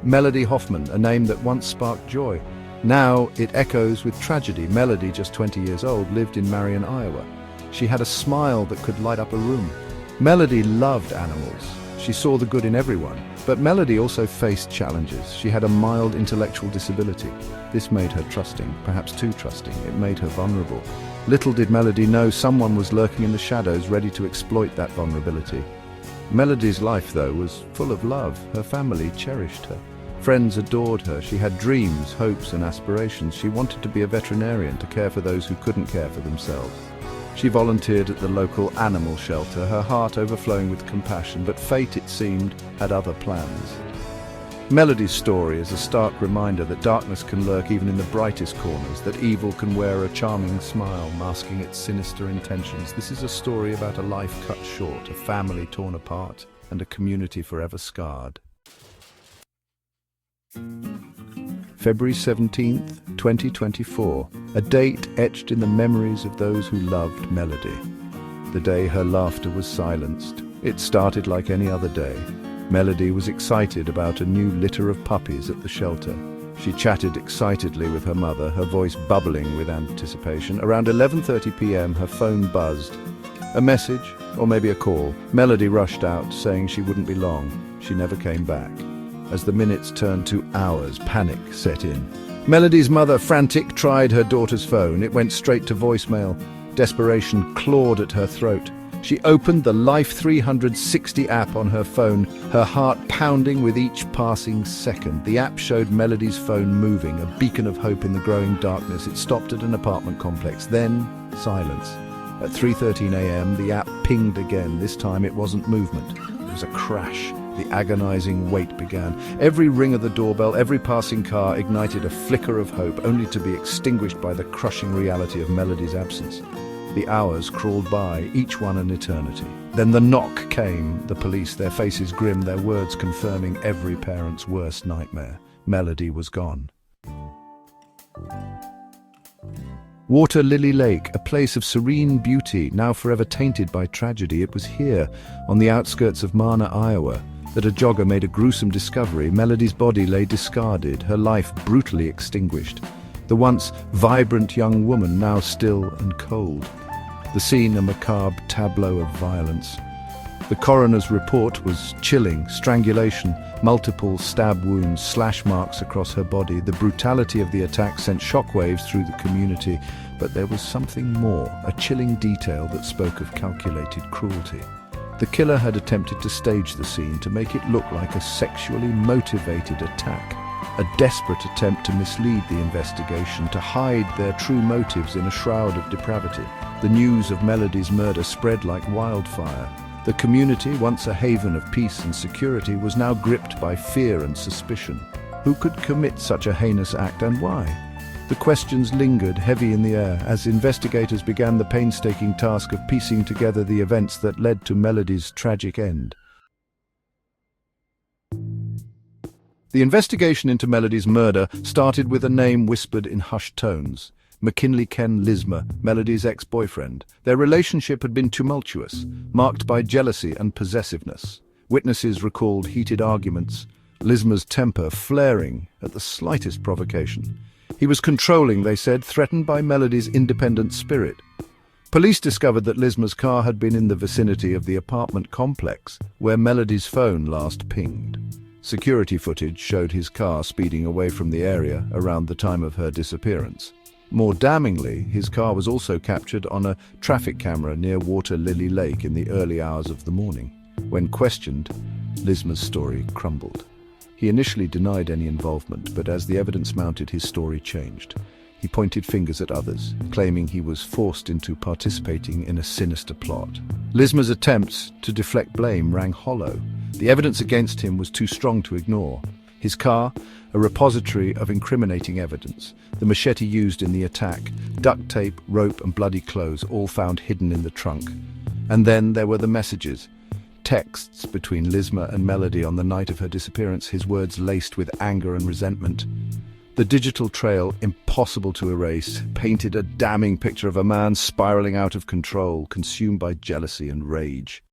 Melody Hoffman, a name that once sparked joy. Now it echoes with tragedy. Melody, just 20 years old, lived in Marion, Iowa. She had a smile that could light up a room. Melody loved animals. She saw the good in everyone. But Melody also faced challenges. She had a mild intellectual disability. This made her trusting, perhaps too trusting. It made her vulnerable. Little did Melody know someone was lurking in the shadows, ready to exploit that vulnerability. Melody's life, though, was full of love. Her family cherished her. Friends adored her. She had dreams, hopes, and aspirations. She wanted to be a veterinarian, to care for those who couldn't care for themselves. She volunteered at the local animal shelter, her heart overflowing with compassion, but fate, it seemed, had other plans. Melody's story is a stark reminder that darkness can lurk even in the brightest corners, that evil can wear a charming smile, masking its sinister intentions. This is a story about a life cut short, a family torn apart, and a community forever scarred. February 17th, 2024, a date etched in the memories of those who loved Melody. The day her laughter was silenced. It started like any other day. Melody was excited about a new litter of puppies at the shelter. She chatted excitedly with her mother, her voice bubbling with anticipation. Around 11:30 p.m., her phone buzzed. A message, or maybe a call. Melody rushed out, saying she wouldn't be long. She never came back. As the minutes turned to hours, panic set in. Melody's mother, frantic, tried her daughter's phone. It went straight to voicemail. Desperation clawed at her throat. She opened the Life 360 app on her phone, her heart pounding with each passing second. The app showed Melody's phone moving, a beacon of hope in the growing darkness. It stopped at an apartment complex. Then, silence. At 3:13 a.m., the app pinged again. This time it wasn't movement. It was a crash. The agonizing wait began. Every ring of the doorbell, every passing car ignited a flicker of hope, only to be extinguished by the crushing reality of Melody's absence. The hours crawled by, each one an eternity. Then the knock came, the police, their faces grim, their words confirming every parent's worst nightmare. Melody was gone. Water Lily Lake, a place of serene beauty, now forever tainted by tragedy. It was here, on the outskirts of Mana, Iowa, that a jogger made a gruesome discovery. Melody's body lay discarded, her life brutally extinguished. The once vibrant young woman now still and cold. The scene a macabre tableau of violence. The coroner's report was chilling: strangulation, multiple stab wounds, slash marks across her body. The brutality of the attack sent shockwaves through the community, but there was something more, a chilling detail that spoke of calculated cruelty. The killer had attempted to stage the scene to make it look like a sexually motivated attack, a desperate attempt to mislead the investigation, to hide their true motives in a shroud of depravity. The news of Melody's murder spread like wildfire. The community, once a haven of peace and security, was now gripped by fear and suspicion. Who could commit such a heinous act, and why? The questions lingered heavy in the air as investigators began the painstaking task of piecing together the events that led to Melody's tragic end. The investigation into Melody's murder started with a name whispered in hushed tones: McKinley Ken Lismer, Melody's ex-boyfriend. Their relationship had been tumultuous, marked by jealousy and possessiveness. Witnesses recalled heated arguments, Lismer's temper flaring at the slightest provocation. He was controlling, they said, threatened by Melody's independent spirit. Police discovered that Lismer's car had been in the vicinity of the apartment complex where Melody's phone last pinged. Security footage showed his car speeding away from the area around the time of her disappearance. More damningly, his car was also captured on a traffic camera near Water Lily Lake in the early hours of the morning. When questioned, Lismer's story crumbled. He initially denied any involvement, but as the evidence mounted, his story changed. He pointed fingers at others, claiming he was forced into participating in a sinister plot. Lismer's attempts to deflect blame rang hollow. The evidence against him was too strong to ignore. His car, a repository of incriminating evidence, the machete used in the attack, duct tape, rope and bloody clothes, all found hidden in the trunk. And then there were the messages. Texts between Lismer and Melody on the night of her disappearance, his words laced with anger and resentment. The digital trail, impossible to erase, painted a damning picture of a man spiraling out of control, consumed by jealousy and rage.